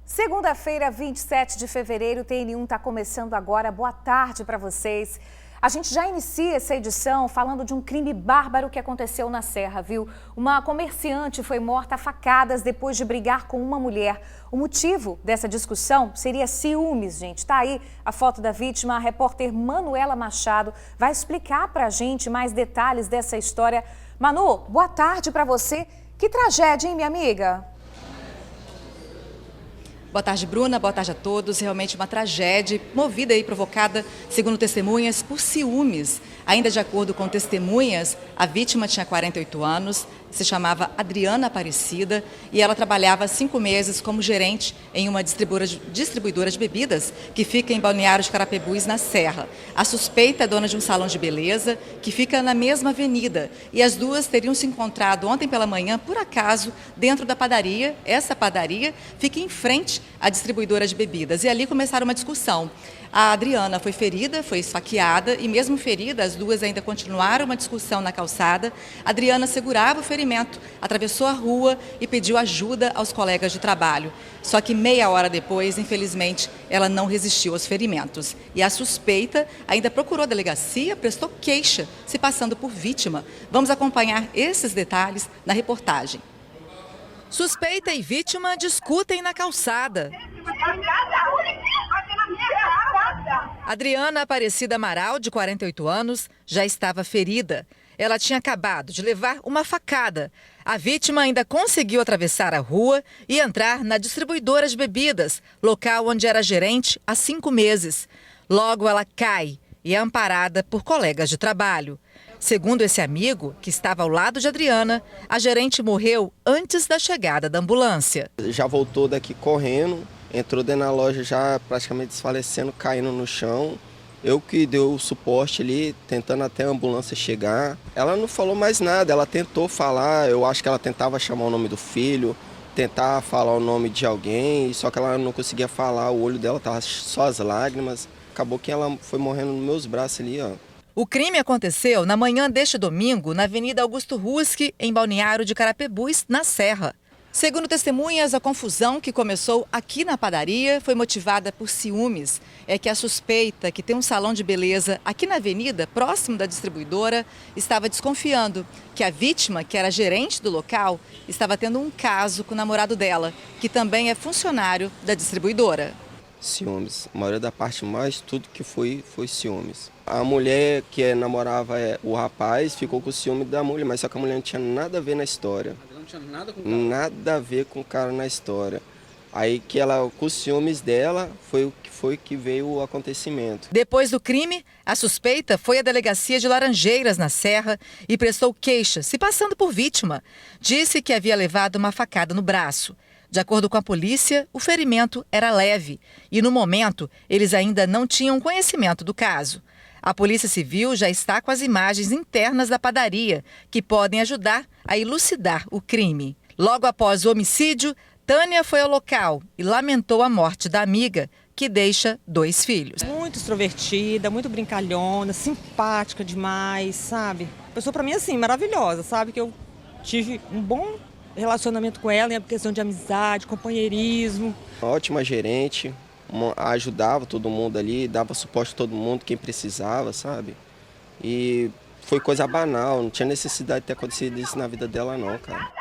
Segunda-feira, 27 de fevereiro, o TN1 está começando agora. Boa tarde para vocês. A gente já inicia essa edição falando de um crime bárbaro que aconteceu na Serra, viu? Uma comerciante foi morta a facadas depois de brigar com uma mulher. O motivo dessa discussão seria ciúmes, gente. Tá aí a foto da vítima. A repórter Manuela Machado vai explicar para a gente mais detalhes dessa história. Manu, boa tarde para você. Que tragédia, hein, minha amiga? Boa tarde, Bruna. Boa tarde a todos. Realmente uma tragédia movida e provocada, segundo testemunhas, por ciúmes. Ainda de acordo com testemunhas, a vítima tinha 48 anos, se chamava Adriana Aparecida e ela trabalhava há 5 meses como gerente em uma distribuidora de bebidas que fica em Balneário de Carapebus, na Serra. A suspeita é dona de um salão de beleza que fica na mesma avenida e as duas teriam se encontrado ontem pela manhã, por acaso, dentro da padaria. Essa padaria fica em frente à distribuidora de bebidas e ali começaram uma discussão. A Adriana foi ferida, foi esfaqueada e mesmo ferida, as duas ainda continuaram uma discussão na calçada. A Adriana segurava o ferimento, atravessou a rua e pediu ajuda aos colegas de trabalho. Só que meia hora depois, infelizmente, ela não resistiu aos ferimentos. E a suspeita ainda procurou a delegacia, prestou queixa, se passando por vítima. Vamos acompanhar esses detalhes na reportagem. Suspeita e vítima discutem na calçada. Adriana Aparecida Amaral, de 48 anos, já estava ferida. Ela tinha acabado de levar uma facada. A vítima ainda conseguiu atravessar a rua e entrar na distribuidora de bebidas, local onde era gerente há 5 meses. Logo ela cai e é amparada por colegas de trabalho. Segundo esse amigo, que estava ao lado de Adriana, a gerente morreu antes da chegada da ambulância. Já voltou daqui correndo, entrou dentro da loja já praticamente desfalecendo, caindo no chão. Eu que dei o suporte ali, tentando até a ambulância chegar. Ela não falou mais nada, ela tentou falar, eu acho que ela tentava chamar o nome do filho, tentar falar o nome de alguém, só que ela não conseguia falar, o olho dela estava só as lágrimas. Acabou que ela foi morrendo nos meus braços ali, ó. O crime aconteceu na manhã deste domingo na Avenida Augusto Ruski, em Balneário de Carapebus, na Serra. Segundo testemunhas, a confusão que começou aqui na padaria foi motivada por ciúmes. É que a suspeita, que tem um salão de beleza aqui na avenida, próximo da distribuidora, estava desconfiando que a vítima, que era gerente do local, estava tendo um caso com o namorado dela, que também é funcionário da distribuidora. Ciúmes. A maioria da parte, mais tudo que foi ciúmes. A mulher que namorava o rapaz ficou com ciúme da mulher, mas só que a mulher não tinha nada a ver na história. Não tinha nada com o cara? Nada a ver com o cara na história. Aí que ela, com os ciúmes dela, foi que veio o acontecimento. Depois do crime, a suspeita foi à delegacia de Laranjeiras, na Serra, e prestou queixa, se passando por vítima. Disse que havia levado uma facada no braço. De acordo com a polícia, o ferimento era leve e, no momento, eles ainda não tinham conhecimento do caso. A Polícia Civil já está com as imagens internas da padaria, que podem ajudar a elucidar o crime. Logo após o homicídio, Tânia foi ao local e lamentou a morte da amiga, que deixa 2 filhos. Muito extrovertida, muito brincalhona, simpática demais, sabe? Pessoa para mim assim, maravilhosa, sabe? Que eu tive um bom relacionamento com ela em questão de amizade, companheirismo. Ótima gerente, ajudava todo mundo ali, dava suporte a todo mundo, quem precisava, sabe? E foi coisa banal, não tinha necessidade de ter acontecido isso na vida dela não, cara.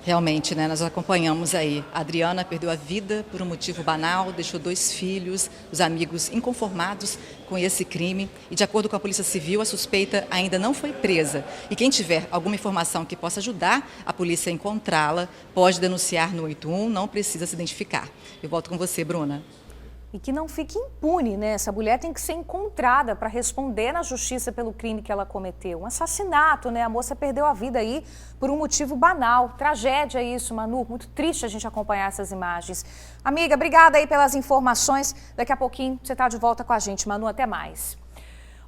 Realmente, né, nós acompanhamos aí. A Adriana perdeu a vida por um motivo banal, deixou 2 filhos, os amigos inconformados com esse crime. E de acordo com a Polícia Civil, a suspeita ainda não foi presa. E quem tiver alguma informação que possa ajudar a polícia a encontrá-la, pode denunciar no 81, não precisa se identificar. Eu volto com você, Bruna. E que não fique impune, né? Essa mulher tem que ser encontrada para responder na justiça pelo crime que ela cometeu. Um assassinato, né? A moça perdeu a vida aí por um motivo banal. Tragédia isso, Manu. Muito triste a gente acompanhar essas imagens. Amiga, obrigada aí pelas informações. Daqui a pouquinho você está de volta com a gente, Manu. Até mais.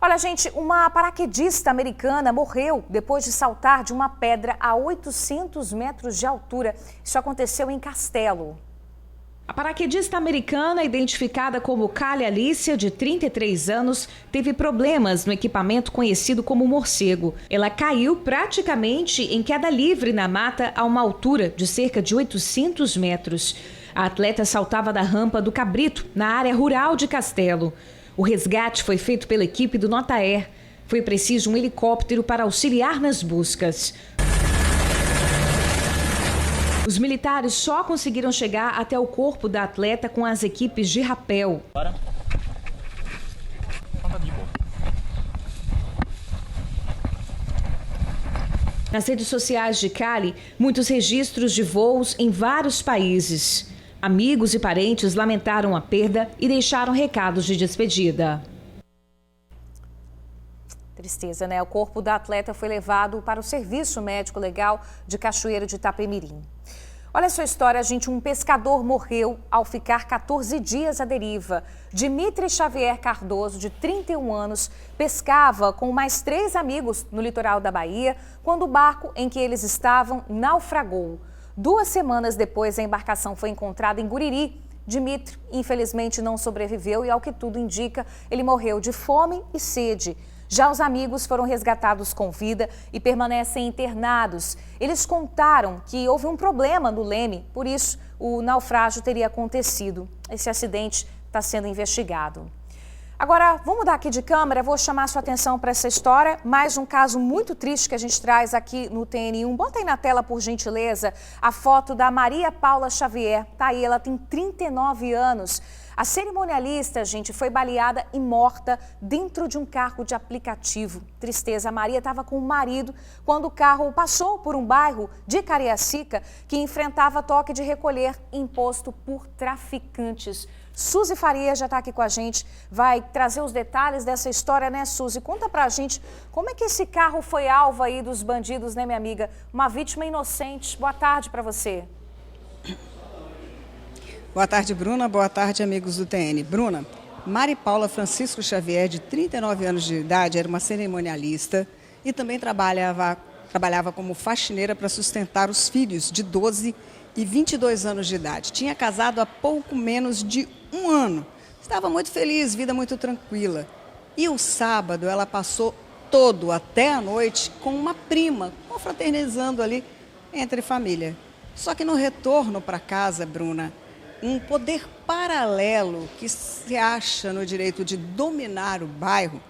Olha, gente, uma paraquedista americana morreu depois de saltar de uma pedra a 800 metros de altura. Isso aconteceu em Castelo. A paraquedista americana, identificada como Kali Alicia, de 33 anos, teve problemas no equipamento conhecido como morcego. Ela caiu praticamente em queda livre na mata a uma altura de cerca de 800 metros. A atleta saltava da rampa do Cabrito, na área rural de Castelo. O resgate foi feito pela equipe do Notaer. Foi preciso um helicóptero para auxiliar nas buscas. Os militares só conseguiram chegar até o corpo da atleta com as equipes de rapel. Nas redes sociais de Kali, muitos registros de voos em vários países. Amigos e parentes lamentaram a perda e deixaram recados de despedida. Tristeza, né? O corpo da atleta foi levado para o Serviço Médico Legal de Cachoeiro de Itapemirim. Olha essa história, gente. Um pescador morreu ao ficar 14 dias à deriva. Dimitri Xavier Cardoso, de 31 anos, pescava com mais 3 amigos no litoral da Bahia, quando o barco em que eles estavam naufragou. 2 semanas depois, a embarcação foi encontrada em Guriri. Dimitri, infelizmente, não sobreviveu e, ao que tudo indica, ele morreu de fome e sede. Já os amigos foram resgatados com vida e permanecem internados. Eles contaram que houve um problema no leme, por isso o naufrágio teria acontecido. Esse acidente está sendo investigado. Agora, vamos mudar aqui de câmera, vou chamar sua atenção para essa história. Mais um caso muito triste que a gente traz aqui no TN1. Bota aí na tela, por gentileza, a foto da Maria Paula Xavier. Tá aí, ela tem 39 anos. A cerimonialista, gente, foi baleada e morta dentro de um carro de aplicativo. Tristeza, a Maria estava com o marido quando o carro passou por um bairro de Cariacica que enfrentava toque de recolher imposto por traficantes. Suzy Faria já está aqui com a gente, vai trazer os detalhes dessa história, né, Suzy? Conta pra gente como é que esse carro foi alvo aí dos bandidos, né, minha amiga? Uma vítima inocente. Boa tarde para você. Boa tarde, Bruna. Boa tarde, amigos do TN. Bruna, Mari Paula Francisco Xavier, de 39 anos de idade, era uma cerimonialista e também trabalhava como faxineira para sustentar os filhos de 12 e 22 anos de idade. Tinha casado há pouco menos de um ano. Estava muito feliz, vida muito tranquila. E o sábado ela passou todo até a noite com uma prima, confraternizando ali entre família. Só que no retorno para casa, Bruna, um poder paralelo que se acha no direito de dominar o bairro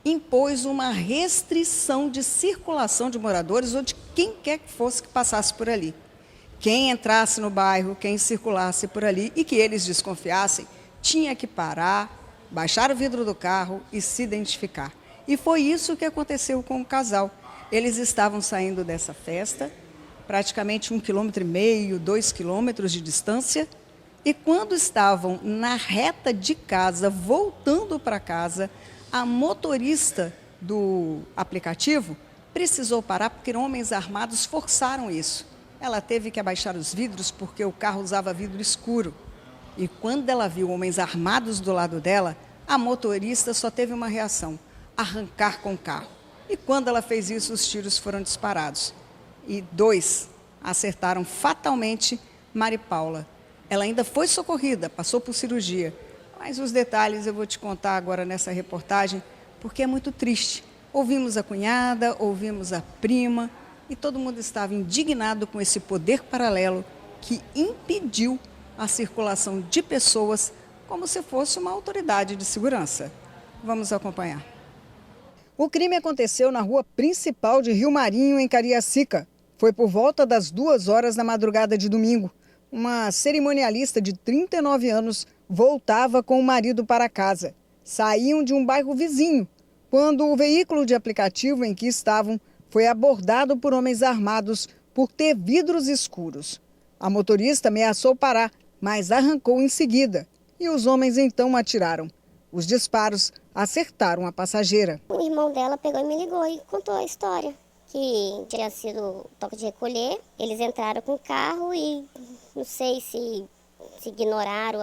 impôs uma restrição de circulação de moradores ou de quem quer que fosse que passasse por ali. Quem entrasse no bairro, quem circulasse por ali e que eles desconfiassem, tinha que parar, baixar o vidro do carro e se identificar. E foi isso que aconteceu com o casal. Eles estavam saindo dessa festa, praticamente 1,5 km, 2 km de distância, e quando estavam na reta de casa, voltando para casa, a motorista do aplicativo precisou parar porque homens armados forçaram isso. Ela teve que abaixar os vidros porque o carro usava vidro escuro. E quando ela viu homens armados do lado dela, a motorista só teve uma reação: arrancar com o carro. E quando ela fez isso, os tiros foram disparados. E 2 acertaram fatalmente Mari Paula. Ela ainda foi socorrida, passou por cirurgia. Mas os detalhes eu vou te contar agora nessa reportagem, porque é muito triste. Ouvimos a cunhada, ouvimos a prima, e todo mundo estava indignado com esse poder paralelo que impediu a circulação de pessoas como se fosse uma autoridade de segurança. Vamos acompanhar. O crime aconteceu na rua principal de Rio Marinho, em Cariacica. Foi por volta das 2 horas da madrugada de domingo. Uma cerimonialista de 39 anos voltava com o marido para casa. Saíam de um bairro vizinho, quando o veículo de aplicativo em que estavam foi abordado por homens armados por ter vidros escuros. A motorista ameaçou parar, mas arrancou em seguida. E os homens então atiraram. Os disparos acertaram a passageira. O irmão dela pegou e me ligou e contou a história. Que tinha sido toque de recolher, eles entraram com o carro e não sei se ignoraram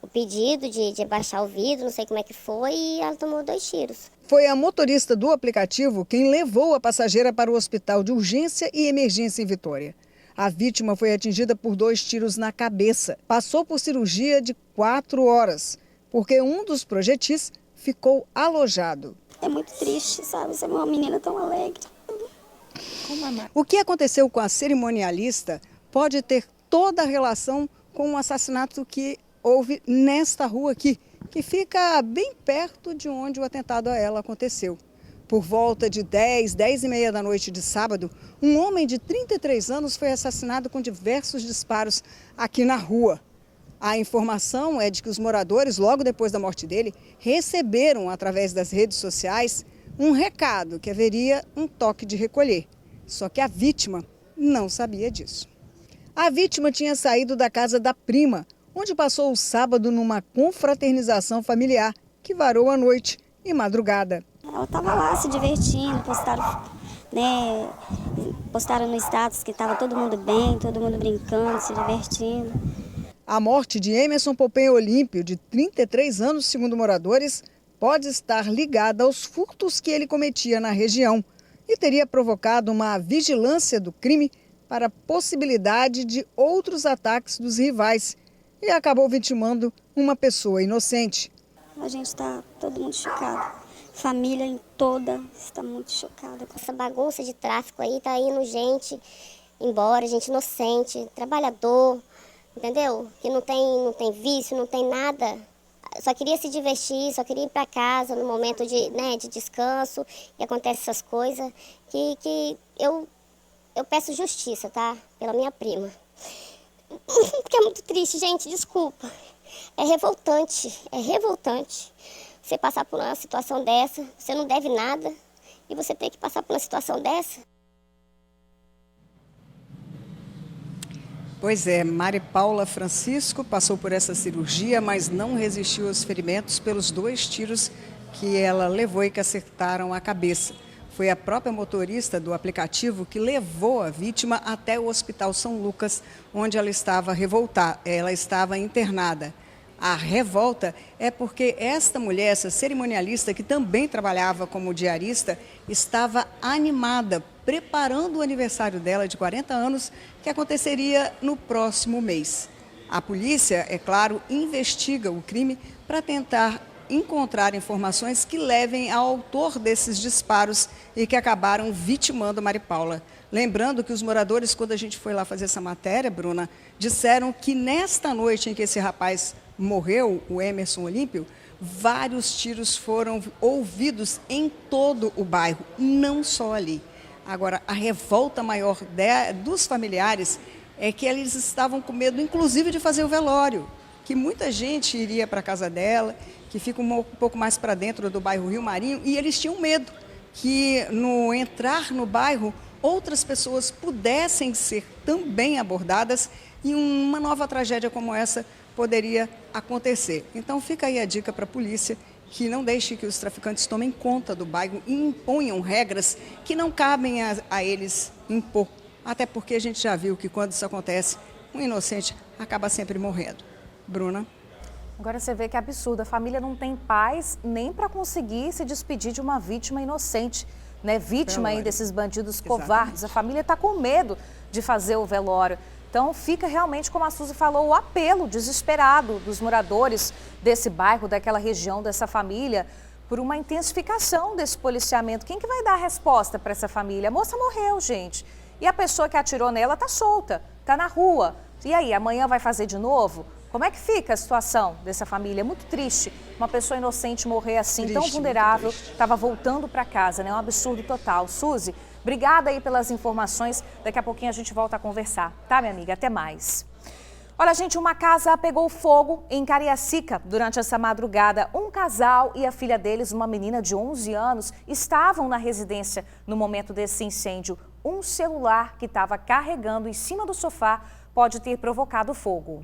o pedido de baixar o vidro, não sei como é que foi, e ela tomou 2 tiros. Foi a motorista do aplicativo quem levou a passageira para o hospital de urgência e emergência em Vitória. A vítima foi atingida por 2 tiros na cabeça. Passou por cirurgia de 4 horas, porque um dos projetis ficou alojado. É muito triste, sabe? Você é uma menina tão alegre. O que aconteceu com a cerimonialista pode ter toda a relação com o assassinato que houve nesta rua aqui, que fica bem perto de onde o atentado a ela aconteceu. Por volta de 10h30 da noite de sábado, um homem de 33 anos foi assassinado com diversos disparos aqui na rua. A informação é de que os moradores, logo depois da morte dele, receberam, através das redes sociais, um recado que haveria um toque de recolher. Só que a vítima não sabia disso. A vítima tinha saído da casa da prima, onde passou o sábado numa confraternização familiar que varou a noite e madrugada. Ela estava lá se divertindo, postaram no status que estava todo mundo bem, todo mundo brincando, se divertindo. A morte de Emerson Popen Olímpio, de 33 anos, segundo moradores, pode estar ligada aos furtos que ele cometia na região e teria provocado uma vigilância do crime para a possibilidade de outros ataques dos rivais e acabou vitimando uma pessoa inocente. A gente está todo mundo chocado. Família toda está muito chocada. Essa bagunça de tráfico aí tá indo gente embora, gente inocente, trabalhador, entendeu? Que não tem vício, não tem nada. Só queria se divertir, só queria ir para casa no momento de descanso e acontece essas coisas que eu peço justiça, tá? Pela minha prima. Porque é muito triste, gente, desculpa. É revoltante. Você passar por uma situação dessa, você não deve nada e você tem que passar por uma situação dessa. Pois é, Mari Paula Francisco passou por essa cirurgia, mas não resistiu aos ferimentos pelos 2 tiros que ela levou e que acertaram a cabeça. Foi a própria motorista do aplicativo que levou a vítima até o Hospital São Lucas, onde ela estava internada. A revolta é porque esta mulher, essa cerimonialista, que também trabalhava como diarista, estava animada, preparando o aniversário dela de 40 anos, que aconteceria no próximo mês. A polícia, é claro, investiga o crime para tentar encontrar informações que levem ao autor desses disparos e que acabaram vitimando Mari Paula. Lembrando que os moradores, quando a gente foi lá fazer essa matéria, Bruna, disseram que nesta noite em que esse rapaz morreu, o Emerson Olímpio, vários tiros foram ouvidos em todo o bairro, não só ali. Agora, a revolta maior dos familiares é que eles estavam com medo, inclusive, de fazer o velório, que muita gente iria para a casa dela, que fica um pouco mais para dentro do bairro Rio Marinho, e eles tinham medo que, no entrar no bairro, outras pessoas pudessem ser também abordadas e uma nova tragédia como essa poderia acontecer. Então fica aí a dica para a polícia, que não deixe que os traficantes tomem conta do bairro e imponham regras que não cabem a eles impor. Até porque a gente já viu que quando isso acontece, um inocente acaba sempre morrendo. Bruna? Agora você vê que é absurdo, a família não tem paz nem para conseguir se despedir de uma vítima inocente, né? Vítima aí desses bandidos covardes. A família está com medo de fazer o velório. Então fica realmente, como a Suzy falou, o apelo desesperado dos moradores desse bairro, daquela região, dessa família, por uma intensificação desse policiamento. Quem que vai dar a resposta para essa família? A moça morreu, gente. E a pessoa que atirou nela está solta, está na rua. E aí, amanhã vai fazer de novo? Como é que fica a situação dessa família? É muito triste uma pessoa inocente morrer assim, triste, tão vulnerável, estava voltando para casa, né? É um absurdo total. Suzy, obrigada aí pelas informações. Daqui a pouquinho a gente volta a conversar, tá, minha amiga? Até mais. Olha, gente, uma casa pegou fogo em Cariacica durante essa madrugada. Um casal e a filha deles, uma menina de 11 anos, estavam na residência no momento desse incêndio. Um celular que estava carregando em cima do sofá pode ter provocado fogo.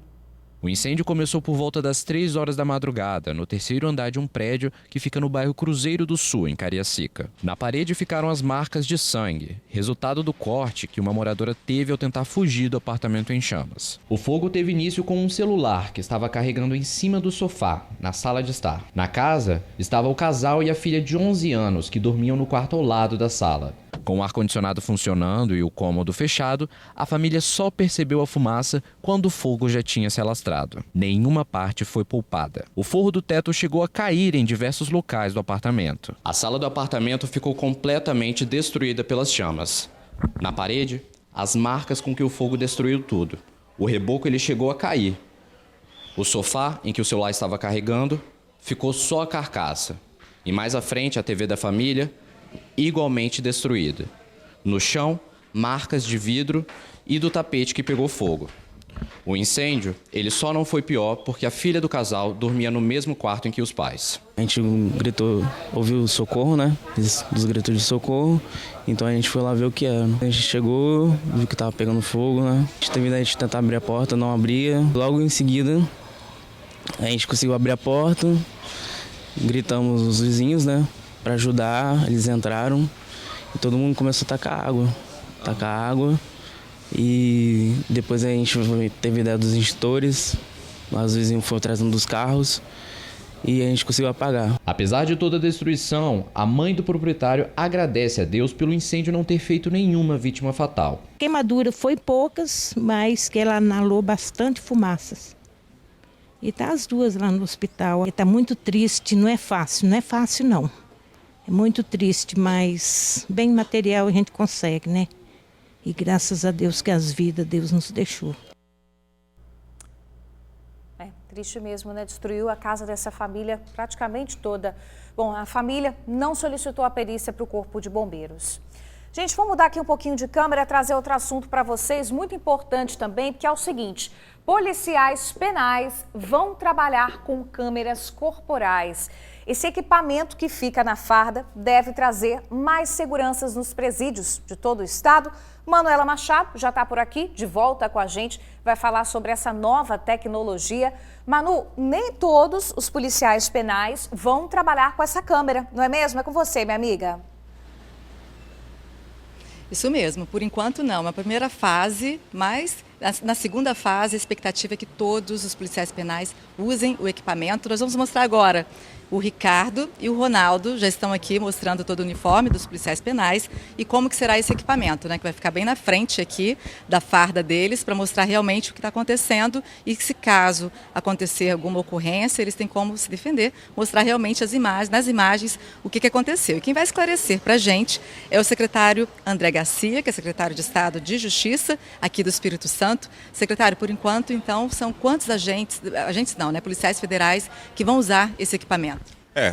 O incêndio começou por volta das 3 horas da madrugada, no 3º andar de um prédio que fica no bairro Cruzeiro do Sul, em Cariacica. Na parede ficaram as marcas de sangue, resultado do corte que uma moradora teve ao tentar fugir do apartamento em chamas. O fogo teve início com um celular que estava carregando em cima do sofá, na sala de estar. Na casa, estava o casal e a filha de 11 anos, que dormiam no quarto ao lado da sala. Com o ar-condicionado funcionando e o cômodo fechado, a família só percebeu a fumaça quando o fogo já tinha se alastrado. Nenhuma parte foi poupada. O forro do teto chegou a cair em diversos locais do apartamento. A sala do apartamento ficou completamente destruída pelas chamas. Na parede, as marcas com que o fogo destruiu tudo. O reboco ele chegou a cair. O sofá, em que o celular estava carregando, ficou só a carcaça. E mais à frente, a TV da família, igualmente destruída. No chão, marcas de vidro e do tapete que pegou fogo. O incêndio, ele só não foi pior porque a filha do casal dormia no mesmo quarto em que os pais. A gente gritou, ouviu socorro, né? Dos gritos de socorro. Então a gente foi lá ver o que era. A gente chegou, viu que tava pegando fogo, né? A gente teve ideia de tentar abrir a porta, não abria. Logo em seguida, a gente conseguiu abrir a porta. Gritamos os vizinhos, né? Para ajudar, eles entraram. E todo mundo começou a tacar água. E depois a gente teve ideia dos extintores, os vizinhos foram trazendo dos carros e a gente conseguiu apagar. Apesar de toda a destruição, a mãe do proprietário agradece a Deus pelo incêndio não ter feito nenhuma vítima fatal. Queimadura foi poucas, mas que ela inalou bastante fumaças. E tá as duas lá no hospital. Está muito triste, não é fácil não. É muito triste, mas bem material a gente consegue, né? E graças a Deus que as vidas Deus nos deixou. É triste mesmo, né? Destruiu a casa dessa família praticamente toda. Bom, a família não solicitou a perícia para o Corpo de Bombeiros. Gente, vamos mudar aqui um pouquinho de câmera, trazer outro assunto para vocês, muito importante também, porque é o seguinte: policiais penais vão trabalhar com câmeras corporais. Esse equipamento que fica na farda deve trazer mais seguranças nos presídios de todo o estado. Manuela Machado já está por aqui, de volta com a gente, vai falar sobre essa nova tecnologia. Manu, nem todos os policiais penais vão trabalhar com essa câmera, não é mesmo? É com você, minha amiga. Isso mesmo, por enquanto não. A primeira fase, mas na segunda fase a expectativa é que todos os policiais penais usem o equipamento. Nós vamos mostrar agora. O Ricardo e o Ronaldo já estão aqui mostrando todo o uniforme dos policiais penais e como que será esse equipamento, né? Que vai ficar bem na frente aqui da farda deles para mostrar realmente o que está acontecendo e que, se caso acontecer alguma ocorrência, eles têm como se defender, mostrar realmente nas imagens o que aconteceu. E quem vai esclarecer para a gente é o secretário André Garcia, que é secretário de Estado de Justiça aqui do Espírito Santo. Secretário, por enquanto, então, são quantos policiais federais que vão usar esse equipamento?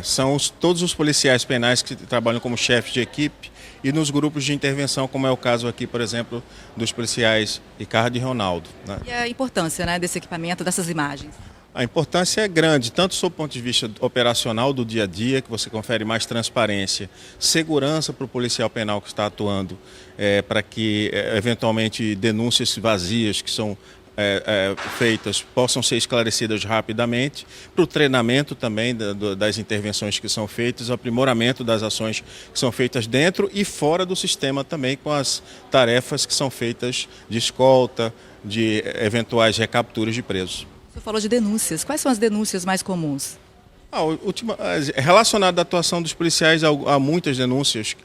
São todos os policiais penais que trabalham como chefes de equipe e nos grupos de intervenção, como é o caso aqui, por exemplo, dos policiais Ricardo e Ronaldo, né? E a importância, né, desse equipamento, dessas imagens? A importância é grande, tanto sob o ponto de vista operacional do dia a dia, que você confere mais transparência, segurança para o policial penal que está atuando, para que eventualmente denúncias vazias que são feitas possam ser esclarecidas rapidamente, para o treinamento também das intervenções que são feitas, o aprimoramento das ações que são feitas dentro e fora do sistema também, com as tarefas que são feitas de escolta, de eventuais recapturas de presos. Você falou de denúncias. Quais são as denúncias mais comuns? Relacionado à atuação dos policiais, há muitas denúncias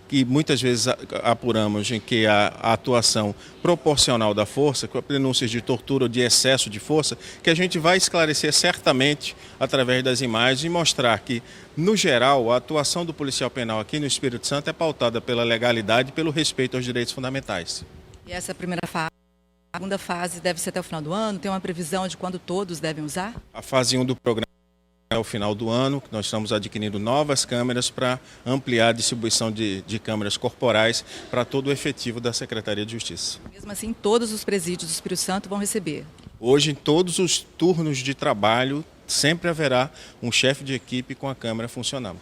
que muitas vezes apuramos em que a atuação proporcional da força, com denúncias de tortura ou de excesso de força, que a gente vai esclarecer certamente através das imagens e mostrar que, no geral, a atuação do policial penal aqui no Espírito Santo é pautada pela legalidade e pelo respeito aos direitos fundamentais. E essa é a primeira fase. A segunda fase deve ser até o final do ano? Tem uma previsão de quando todos devem usar? A fase 1 do programa é o final do ano, que nós estamos adquirindo novas câmeras para ampliar a distribuição de câmeras corporais para todo o efetivo da Secretaria de Justiça. Mesmo assim, todos os presídios do Espírito Santo vão receber? Hoje, em todos os turnos de trabalho, sempre haverá um chefe de equipe com a câmera funcionando.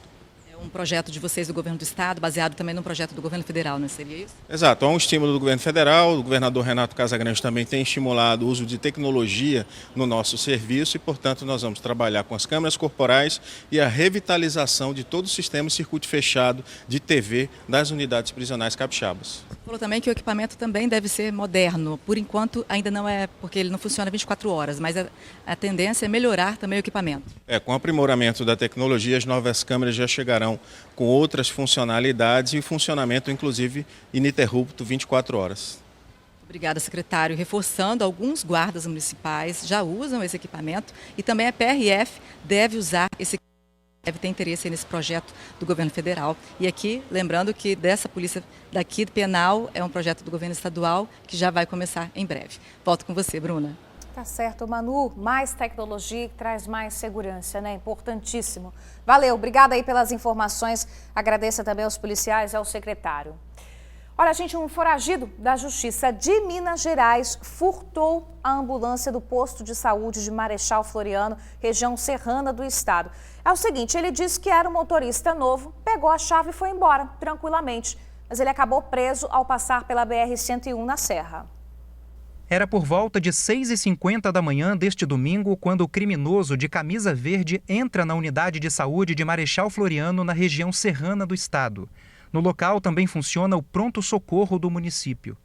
Um projeto de vocês do governo do estado, baseado também num projeto do governo federal, não seria isso? Exato, há um estímulo do governo federal, o governador Renato Casagrande também tem estimulado o uso de tecnologia no nosso serviço e, portanto, nós vamos trabalhar com as câmeras corporais e a revitalização de todo o sistema circuito fechado de TV das unidades prisionais capixabas. Você falou também que o equipamento também deve ser moderno. Por enquanto, ainda não é, porque ele não funciona 24 horas, mas a tendência é melhorar também o equipamento. Com o aprimoramento da tecnologia, as novas câmeras já chegarão estarão com outras funcionalidades e funcionamento, inclusive, ininterrupto 24 horas. Obrigada, secretário. Reforçando, alguns guardas municipais já usam esse equipamento e também a PRF deve usar esse equipamento. Deve ter interesse nesse projeto do governo federal. E aqui, lembrando que dessa polícia daqui penal é um projeto do governo estadual que já vai começar em breve. Volto com você, Bruna. Tá certo, Manu. Mais tecnologia que traz mais segurança, né? Importantíssimo. Valeu, obrigada aí pelas informações. Agradeço também aos policiais e ao secretário. Olha, gente, um foragido da Justiça de Minas Gerais furtou a ambulância do posto de saúde de Marechal Floriano, região serrana do estado. É o seguinte, ele disse que era um motorista novo, pegou a chave e foi embora, tranquilamente. Mas ele acabou preso ao passar pela BR-101 na Serra. Era por volta de 6h50 da manhã deste domingo, quando o criminoso de camisa verde entra na unidade de saúde de Marechal Floriano, na região serrana do estado. No local também funciona o pronto-socorro do município.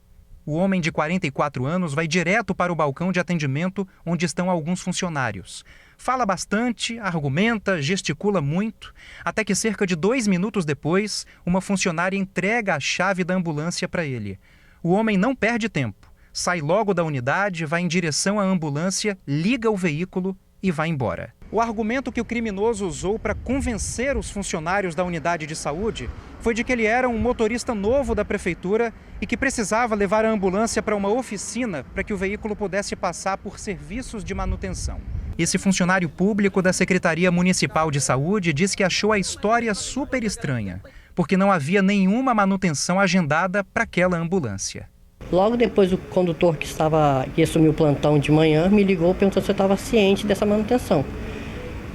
O homem de 44 anos vai direto para o balcão de atendimento, onde estão alguns funcionários. Fala bastante, argumenta, gesticula muito, até que cerca de 2 minutos depois, uma funcionária entrega a chave da ambulância para ele. O homem não perde tempo, sai logo da unidade, vai em direção à ambulância, liga o veículo e vai embora. O argumento que o criminoso usou para convencer os funcionários da unidade de saúde foi de que ele era um motorista novo da prefeitura e que precisava levar a ambulância para uma oficina para que o veículo pudesse passar por serviços de manutenção. Esse funcionário público da Secretaria Municipal de Saúde diz que achou a história super estranha, porque não havia nenhuma manutenção agendada para aquela ambulância. Logo depois, o condutor que assumiu o plantão de manhã me ligou e perguntou se eu estava ciente dessa manutenção.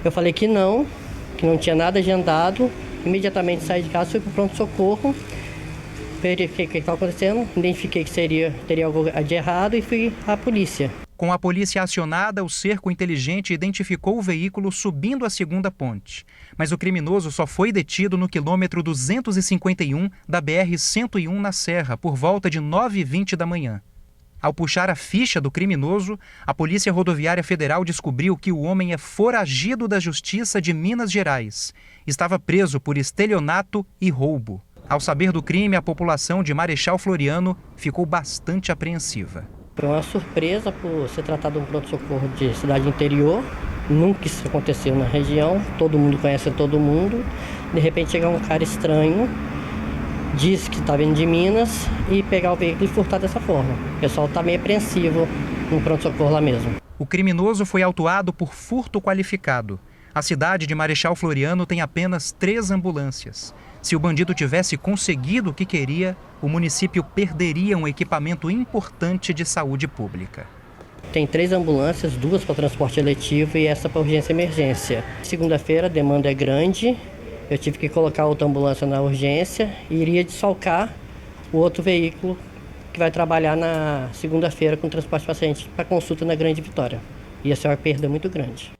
Eu falei que não tinha nada agendado. Imediatamente saí de casa, fui para o pronto-socorro, verifiquei o que estava acontecendo, identifiquei que teria algo de errado e fui à polícia. Com a polícia acionada, o cerco inteligente identificou o veículo subindo a segunda ponte. Mas o criminoso só foi detido no quilômetro 251 da BR-101 na Serra, por volta de 9h20 da manhã. Ao puxar a ficha do criminoso, a Polícia Rodoviária Federal descobriu que o homem é foragido da Justiça de Minas Gerais. Estava preso por estelionato e roubo. Ao saber do crime, a população de Marechal Floriano ficou bastante apreensiva. Foi uma surpresa por se tratar de um pronto-socorro de cidade interior. Nunca isso aconteceu na região, todo mundo conhece todo mundo. De repente chega um cara estranho, diz que está vindo de Minas e pegar o veículo e furtar dessa forma. O pessoal está meio apreensivo no pronto-socorro lá mesmo. O criminoso foi autuado por furto qualificado. A cidade de Marechal Floriano tem apenas 3 ambulâncias. Se o bandido tivesse conseguido o que queria, o município perderia um equipamento importante de saúde pública. Tem 3 ambulâncias, 2 para transporte eletivo e essa para urgência e emergência. Segunda-feira a demanda é grande, eu tive que colocar outra ambulância na urgência e iria desfalcar o outro veículo que vai trabalhar na segunda-feira com transporte de paciente para consulta na Grande Vitória. Ia ser uma perda muito grande.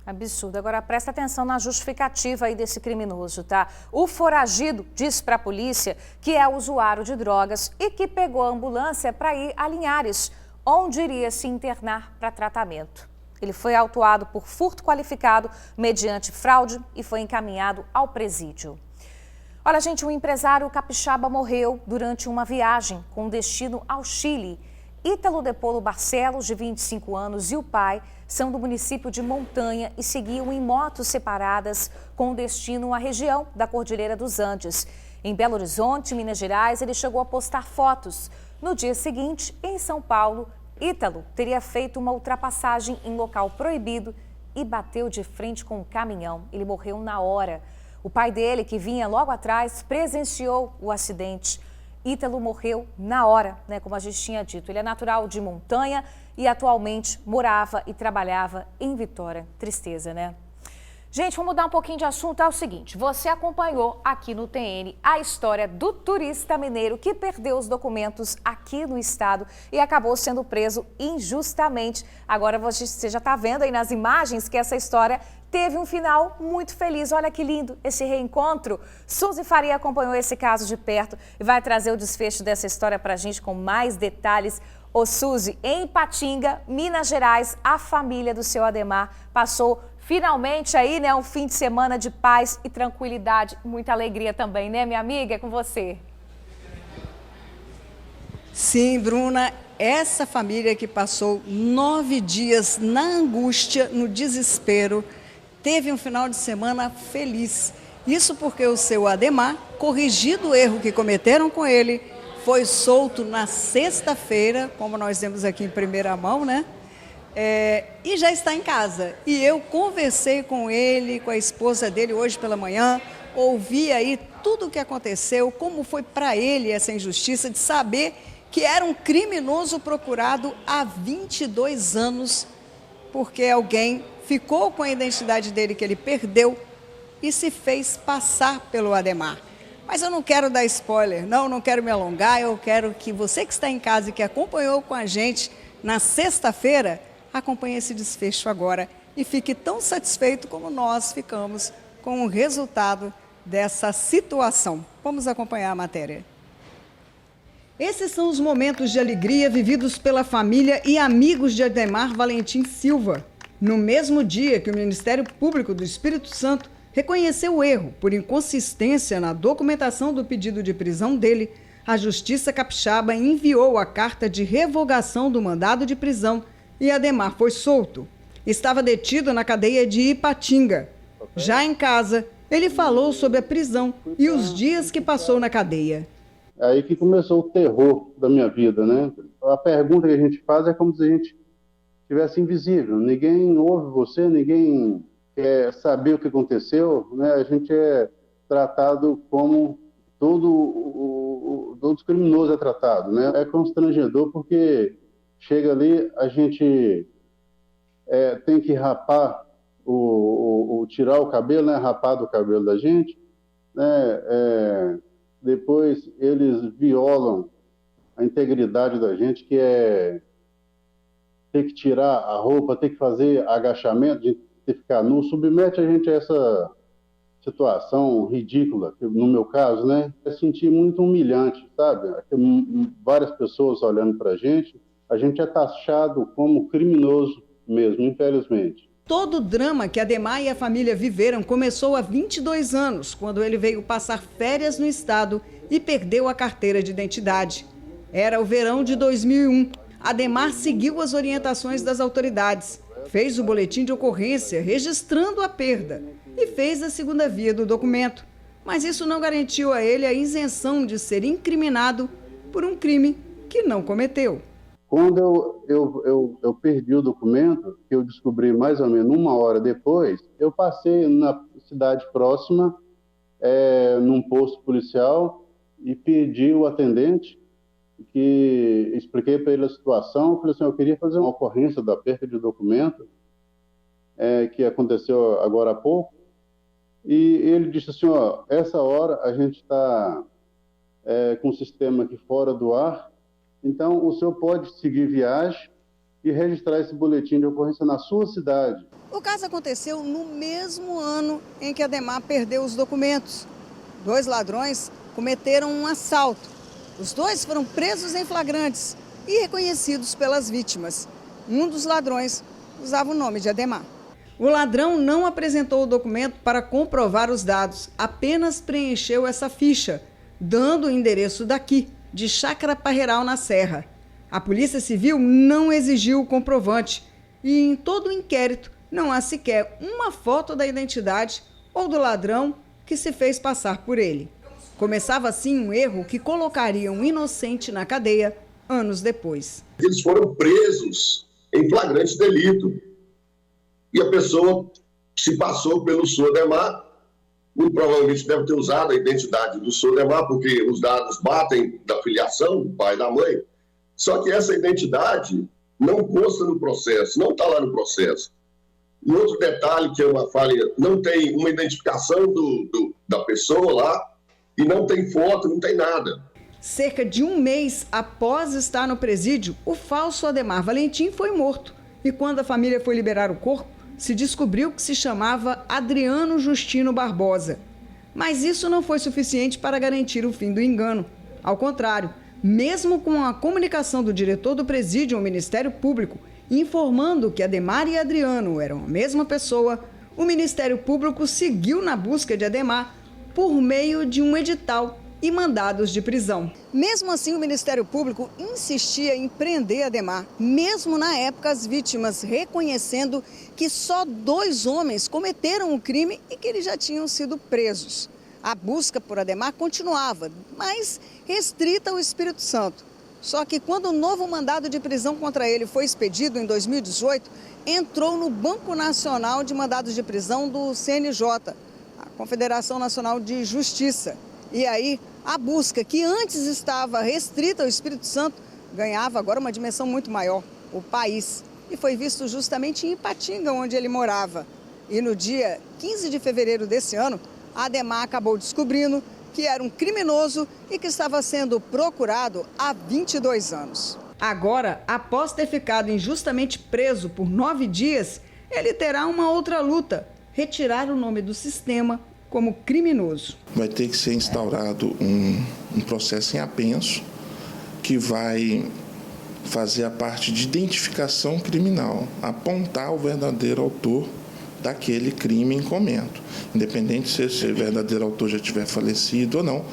Absurdo. Agora presta atenção na justificativa aí desse criminoso, tá? O foragido disse para a polícia que é usuário de drogas e que pegou a ambulância para ir a Linhares, onde iria se internar para tratamento. Ele foi autuado por furto qualificado mediante fraude e foi encaminhado ao presídio. Olha, gente, um empresário capixaba morreu durante uma viagem com destino ao Chile. Ítalo de Polo Barcelos, de 25 anos, e o pai são do município de Montanha e seguiam em motos separadas com destino à região da Cordilheira dos Andes. Em Belo Horizonte, Minas Gerais, ele chegou a postar fotos. No dia seguinte, em São Paulo, Ítalo teria feito uma ultrapassagem em local proibido e bateu de frente com um caminhão. Ele morreu na hora. O pai dele, que vinha logo atrás, presenciou o acidente. Ítalo morreu na hora, né, como a gente tinha dito. Ele é natural de Montanha e atualmente morava e trabalhava em Vitória. Tristeza, né? Gente, vamos mudar um pouquinho de assunto. É o seguinte, você acompanhou aqui no TN a história do turista mineiro que perdeu os documentos aqui no estado e acabou sendo preso injustamente. Agora você já está vendo aí nas imagens que essa história teve um final muito feliz. Olha que lindo esse reencontro. Suzy Faria acompanhou esse caso de perto e vai trazer o desfecho dessa história para a gente com mais detalhes. Ô Suzy, em Ipatinga, Minas Gerais, a família do seu Ademar passou Finalmente aí, né, um fim de semana de paz e tranquilidade, muita alegria também, né, minha amiga? É com você. Sim, Bruna, essa família que passou 9 dias na angústia, no desespero, teve um final de semana feliz. Isso porque o seu Ademar, corrigido o erro que cometeram com ele, foi solto na sexta-feira, como nós vemos aqui em primeira mão, né? E já está em casa. E eu conversei com ele, com a esposa dele hoje pela manhã, ouvi aí tudo o que aconteceu, como foi para ele essa injustiça de saber que era um criminoso procurado há 22 anos, porque alguém ficou com a identidade dele que ele perdeu e se fez passar pelo Ademar. Mas eu não quero dar spoiler, não quero me alongar, eu quero que você que está em casa e que acompanhou com a gente na sexta-feira, acompanhe esse desfecho agora e fique tão satisfeito como nós ficamos com o resultado dessa situação. Vamos acompanhar a matéria. Esses são os momentos de alegria vividos pela família e amigos de Ademar Valentim Silva. No mesmo dia que o Ministério Público do Espírito Santo reconheceu o erro por inconsistência na documentação do pedido de prisão dele, a Justiça Capixaba enviou a carta de revogação do mandado de prisão e Ademar foi solto. Estava detido na cadeia de Ipatinga. Já em casa, ele falou sobre a prisão e os dias que passou na cadeia. Aí que começou o terror da minha vida, né? A pergunta que a gente faz é como se a gente estivesse invisível. Ninguém ouve você, ninguém quer saber o que aconteceu, né? A gente é tratado como todo criminoso é tratado, né? É constrangedor porque chega ali, a gente tem que rapar, tirar o cabelo, né? Rapar do cabelo da gente, né? Depois eles violam a integridade da gente, que é ter que tirar a roupa, ter que fazer agachamento, de ter que ficar nu, submete a gente a essa situação ridícula, que no meu caso, né, é sentir muito humilhante, sabe? Várias pessoas olhando pra gente é taxado como criminoso mesmo, infelizmente. Todo o drama que Ademar e a família viveram começou há 22 anos, quando ele veio passar férias no estado e perdeu a carteira de identidade. Era o verão de 2001. Ademar seguiu as orientações das autoridades, fez o boletim de ocorrência registrando a perda e fez a segunda via do documento. Mas isso não garantiu a ele a isenção de ser incriminado por um crime que não cometeu. Quando eu perdi o documento, que eu descobri mais ou menos 1 hora depois, eu passei na cidade próxima, num posto policial, e pedi o atendente, que expliquei para ele a situação. Eu falei assim, eu queria fazer uma ocorrência da perda de documento, que aconteceu agora há pouco, e ele disse assim, ó, essa hora a gente está com o sistema aqui fora do ar, então o senhor pode seguir viagem e registrar esse boletim de ocorrência na sua cidade. O caso aconteceu no mesmo ano em que Ademar perdeu os documentos. 2 ladrões cometeram um assalto. Os 2 foram presos em flagrantes e reconhecidos pelas vítimas. Um dos ladrões usava o nome de Ademar. O ladrão não apresentou o documento para comprovar os dados, apenas preencheu essa ficha, dando o endereço daqui, de Chácara Parreiral, na Serra. A Polícia Civil não exigiu o comprovante e em todo o inquérito não há sequer uma foto da identidade ou do ladrão que se fez passar por ele. Começava assim um erro que colocaria um inocente na cadeia anos depois. Eles foram presos em flagrante delito e a pessoa se passou pelo Sodemar, muito provavelmente deve ter usado a identidade do Sodemar, porque os dados batem da filiação do pai e da mãe, só que essa identidade não consta no processo, não está lá no processo. Um outro detalhe que é uma falha, não tem uma identificação da pessoa lá, e não tem foto, não tem nada. Cerca de 1 mês após estar no presídio, o falso Ademar Valentim foi morto. E quando a família foi liberar o corpo, se descobriu que se chamava Adriano Justino Barbosa. Mas isso não foi suficiente para garantir o fim do engano. Ao contrário, mesmo com a comunicação do diretor do presídio ao Ministério Público, informando que Ademar e Adriano eram a mesma pessoa, o Ministério Público seguiu na busca de Ademar por meio de um edital e mandados de prisão. Mesmo assim, o Ministério Público insistia em prender Ademar, mesmo na época as vítimas reconhecendo que só 2 homens cometeram o crime e que eles já tinham sido presos. A busca por Ademar continuava, mas restrita ao Espírito Santo. Só que quando o novo mandado de prisão contra ele foi expedido em 2018, entrou no Banco Nacional de Mandados de Prisão do CNJ, a Confederação Nacional de Justiça. E aí, a busca, que antes estava restrita ao Espírito Santo, ganhava agora uma dimensão muito maior, o país. E foi visto justamente em Ipatinga, onde ele morava. E no dia 15 de fevereiro desse ano, Ademar acabou descobrindo que era um criminoso e que estava sendo procurado há 22 anos. Agora, após ter ficado injustamente preso por 9 dias, ele terá uma outra luta: retirar o nome do sistema como criminoso. Vai ter que ser instaurado um processo em apenso que vai fazer a parte de identificação criminal, apontar o verdadeiro autor daquele crime em comento, independente se esse verdadeiro autor já tiver falecido ou não,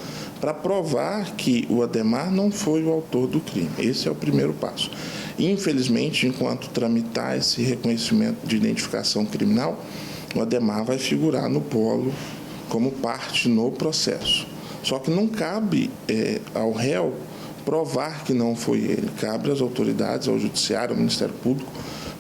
para provar que o Ademar não foi o autor do crime. Esse é o primeiro passo. Infelizmente, enquanto tramitar esse reconhecimento de identificação criminal, o Ademar vai figurar no polo como parte no processo. Só que não cabe ao réu provar que não foi ele. Cabe às autoridades, ao judiciário, ao Ministério Público,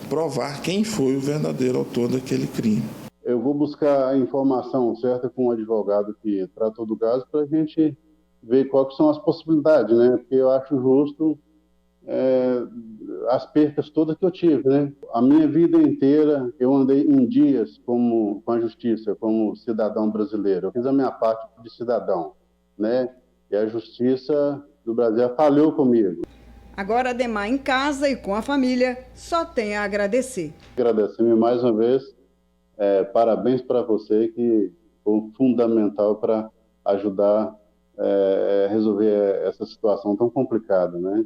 provar quem foi o verdadeiro autor daquele crime. Eu vou buscar a informação certa com o advogado que tratou do caso para a gente ver quais são as possibilidades, né? Porque eu acho justo as percas todas que eu tive, né? A minha vida inteira eu andei em dias com a justiça, como cidadão brasileiro. Eu fiz a minha parte de cidadão, né? E a justiça do Brasil falhou comigo. Agora, Ademar em casa e com a família, só tem a agradecer. Agradecer-me mais uma vez. Parabéns para você, que foi fundamental para ajudar a resolver essa situação tão complicada, né?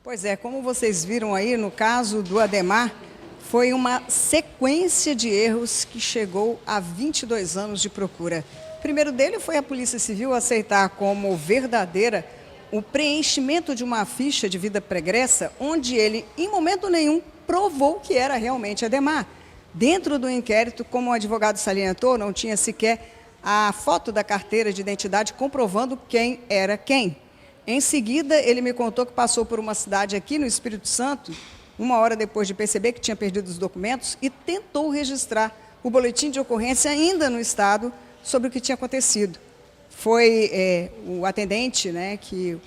Pois é, como vocês viram aí, no caso do Ademar, foi uma sequência de erros que chegou a 22 anos de procura. O primeiro dele foi a Polícia Civil aceitar como verdadeira o preenchimento de uma ficha de vida pregressa, onde ele, em momento nenhum, provou que era realmente Ademar. Dentro do inquérito, como o advogado salientou, não tinha sequer a foto da carteira de identidade comprovando quem era quem. Em seguida, ele me contou que passou por uma cidade aqui no Espírito Santo, 1 hora depois de perceber que tinha perdido os documentos, e tentou registrar o boletim de ocorrência ainda no estado sobre o que tinha acontecido. Foi o atendente, né, que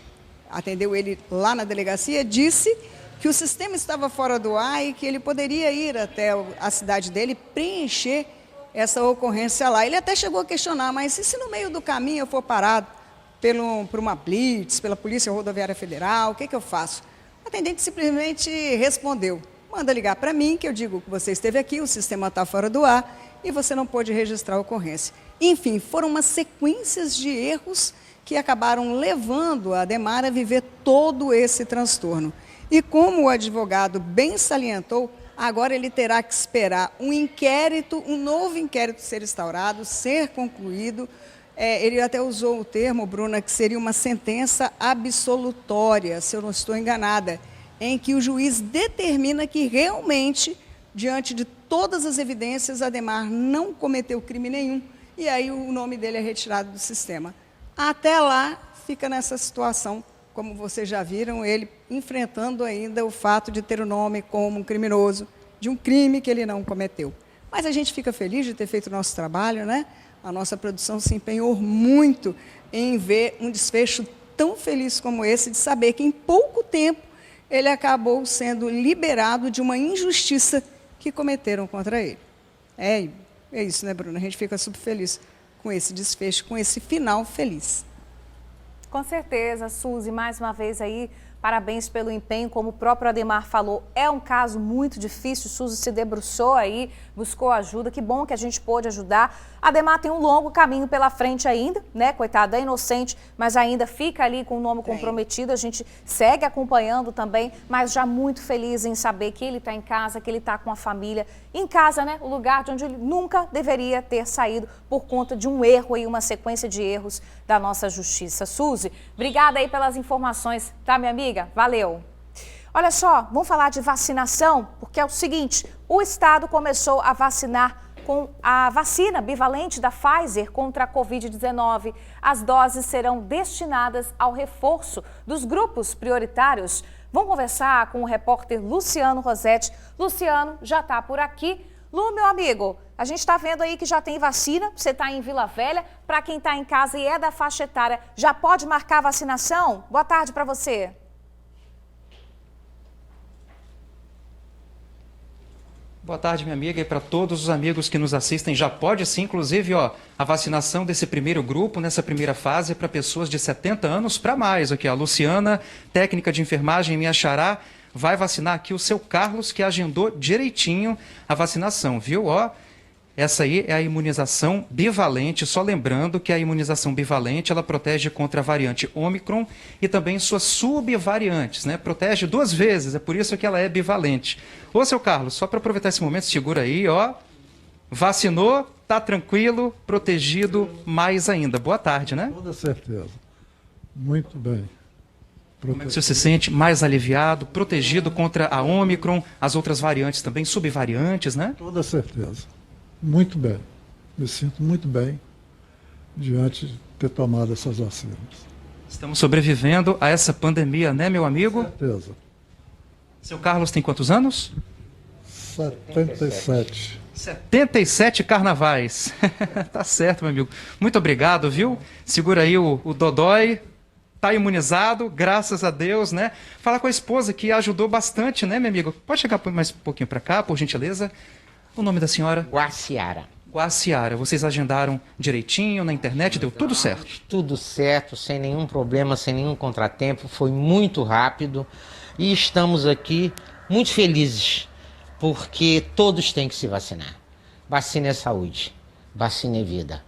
atendeu ele lá na delegacia, disse que o sistema estava fora do ar e que ele poderia ir até a cidade dele e preencher essa ocorrência lá. Ele até chegou a questionar, mas e se no meio do caminho eu for parado por uma blitz, pela Polícia Rodoviária Federal, o que eu faço? O atendente simplesmente respondeu: manda ligar para mim, que eu digo que você esteve aqui, o sistema está fora do ar e você não pôde registrar a ocorrência. Enfim, foram umas sequências de erros que acabaram levando a Ademar a viver todo esse transtorno. E como o advogado bem salientou, agora ele terá que esperar um novo inquérito ser instaurado, ser concluído. Ele até usou o termo, Bruna, que seria uma sentença absolutória, se eu não estou enganada, em que o juiz determina que realmente, diante de todas as evidências, Ademar não cometeu crime nenhum, e aí o nome dele é retirado do sistema. Até lá, fica nessa situação, como vocês já viram, ele enfrentando ainda o fato de ter o nome como um criminoso, de um crime que ele não cometeu. Mas a gente fica feliz de ter feito o nosso trabalho, né? A nossa produção se empenhou muito em ver um desfecho tão feliz como esse, de saber que em pouco tempo ele acabou sendo liberado de uma injustiça que cometeram contra ele. É isso, né, Bruna? A gente fica super feliz com esse desfecho, com esse final feliz. Com certeza, Suzy, mais uma vez aí, Parabéns pelo empenho, como o próprio Ademar falou, é um caso muito difícil. Suzy se debruçou aí, buscou ajuda, que bom que a gente pôde ajudar. Ademar tem um longo caminho pela frente ainda, né? Coitada, é inocente, mas ainda fica ali com o nome comprometido. A gente segue acompanhando também, mas já muito feliz em saber que ele está em casa, que ele está com a família. Em casa, né? O lugar de onde ele nunca deveria ter saído por conta de um erro e uma sequência de erros da nossa justiça. Suzy, obrigada aí pelas informações, tá, minha amiga? Valeu! Olha só, vamos falar de vacinação, porque é o seguinte, o estado começou a vacinar com a vacina bivalente da Pfizer contra a Covid-19. As doses serão destinadas ao reforço dos grupos prioritários. Vamos conversar com o repórter Luciano Rossetti. Luciano já está por aqui. Lu, meu amigo, a gente está vendo aí que já tem vacina, você está em Vila Velha. Para quem está em casa e é da faixa etária, já pode marcar a vacinação? Boa tarde para você. Boa tarde, minha amiga, e para todos os amigos que nos assistem, já pode sim, inclusive, a vacinação desse primeiro grupo, nessa primeira fase, para pessoas de 70 anos para mais. Aqui, a Luciana, técnica de enfermagem, minha xará, vai vacinar aqui o seu Carlos, que agendou direitinho a vacinação, viu? Essa aí é a imunização bivalente, só lembrando que a imunização bivalente, ela protege contra a variante Ômicron e também suas subvariantes, né? Protege 2 vezes, é por isso que ela é bivalente. Ô, seu Carlos, só para aproveitar esse momento, segura aí, vacinou, tá tranquilo, protegido mais ainda. Boa tarde, né? Toda certeza. Muito bem. Como é que você se sente mais aliviado, protegido contra a Ômicron, as outras variantes também, subvariantes, né? Toda certeza. Muito bem. Me sinto muito bem diante de ter tomado essas vacinas. Estamos sobrevivendo a essa pandemia, né, meu amigo? Com certeza. Seu Carlos tem quantos anos? 77. 77 carnavais. Tá certo, meu amigo. Muito obrigado, viu? Segura aí o Dodói. Tá imunizado, graças a Deus, né? Fala com a esposa que ajudou bastante, né, meu amigo? Pode chegar mais um pouquinho para cá, por gentileza? O nome da senhora? Guaciara. Guaciara. Vocês agendaram direitinho na internet, deu tudo certo? Tudo certo, sem nenhum problema, sem nenhum contratempo. Foi muito rápido e estamos aqui muito felizes, porque todos têm que se vacinar. Vacina é saúde, vacina é vida.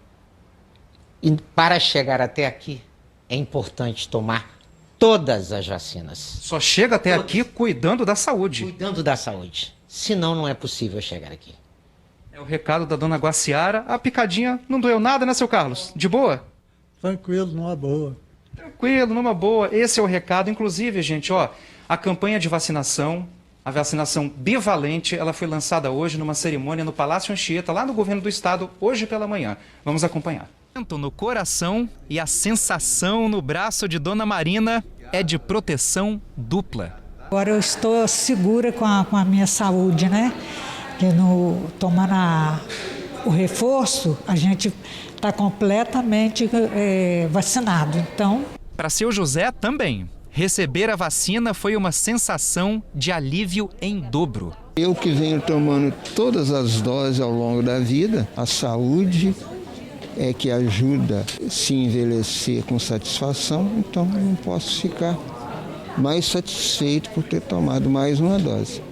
E para chegar até aqui, é importante tomar todas as vacinas. Só chega até aqui cuidando da saúde. Cuidando da saúde. Senão não é possível chegar aqui. É o recado da dona Guaciara. A picadinha não doeu nada, né, seu Carlos? De boa? Tranquilo, numa boa. Tranquilo, numa boa. Esse é o recado. Inclusive, gente, a campanha de vacinação, a vacinação bivalente, ela foi lançada hoje numa cerimônia no Palácio Anchieta, lá no governo do estado, hoje pela manhã. Vamos acompanhar. No coração e a sensação no braço de Dona Marina é de proteção dupla. Agora eu estou segura com a minha saúde, né? Que tomando o reforço, a gente está completamente vacinado. Então, para seu José também, receber a vacina foi uma sensação de alívio em dobro. Eu que venho tomando todas as doses ao longo da vida, a saúde é que ajuda a se envelhecer com satisfação, então não posso ficar mais satisfeito por ter tomado mais uma dose.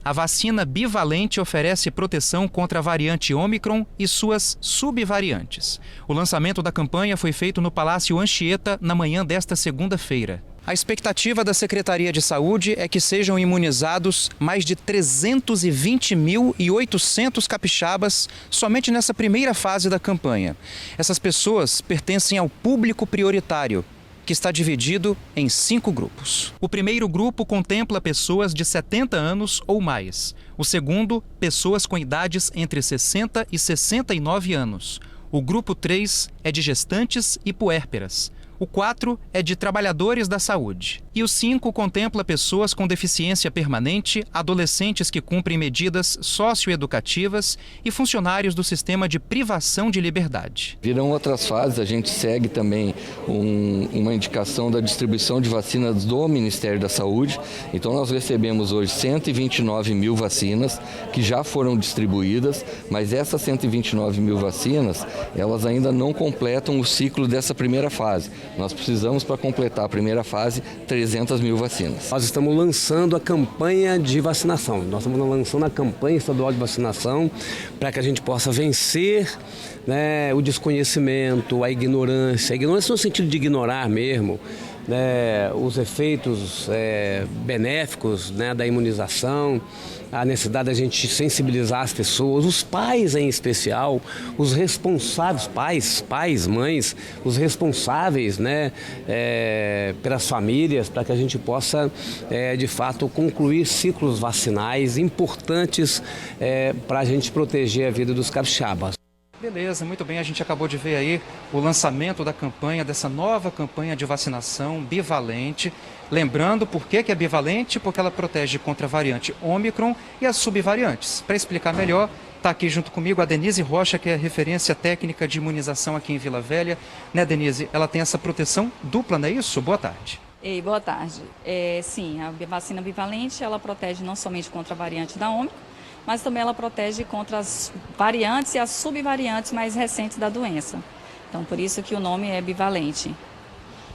A vacina bivalente oferece proteção contra a variante Ômicron e suas subvariantes. O lançamento da campanha foi feito no Palácio Anchieta na manhã desta segunda-feira. A expectativa da Secretaria de Saúde é que sejam imunizados mais de 320.800 capixabas somente nessa primeira fase da campanha. Essas pessoas pertencem ao público prioritário, que está dividido em 5 grupos. O primeiro grupo contempla pessoas de 70 anos ou mais. O segundo, pessoas com idades entre 60 e 69 anos. O grupo 3 é de gestantes e puérperas. O 4 é de trabalhadores da saúde. E o 5 contempla pessoas com deficiência permanente, adolescentes que cumprem medidas socioeducativas e funcionários do sistema de privação de liberdade. Virão outras fases, a gente segue também uma indicação da distribuição de vacinas do Ministério da Saúde. Então nós recebemos hoje 129 mil vacinas que já foram distribuídas, mas essas 129 mil vacinas, elas ainda não completam o ciclo dessa primeira fase. Nós precisamos, para completar a primeira fase, 300 mil vacinas. Nós estamos lançando a campanha de vacinação. Nós estamos lançando a campanha estadual de vacinação para que a gente possa vencer, né, o desconhecimento, a ignorância no sentido de ignorar mesmo, né, os efeitos benéficos, né, da imunização, a necessidade da gente sensibilizar as pessoas, os pais em especial, os responsáveis, pais, mães, os responsáveis, né, pelas famílias, para que a gente possa, de fato, concluir ciclos vacinais importantes para a gente proteger a vida dos capixabas. Beleza, muito bem. A gente acabou de ver aí o lançamento da campanha, dessa nova campanha de vacinação bivalente. Lembrando por que é bivalente, porque ela protege contra a variante Ômicron e as subvariantes. Para explicar melhor, está aqui junto comigo a Denise Rocha, que é referência técnica de imunização aqui em Vila Velha. Né, Denise? Ela tem essa proteção dupla, não é isso? Boa tarde. Ei, boa tarde. Sim, a vacina bivalente, ela protege não somente contra a variante da Ômicron, mas também ela protege contra as variantes e as subvariantes mais recentes da doença. Então, por isso que o nome é bivalente.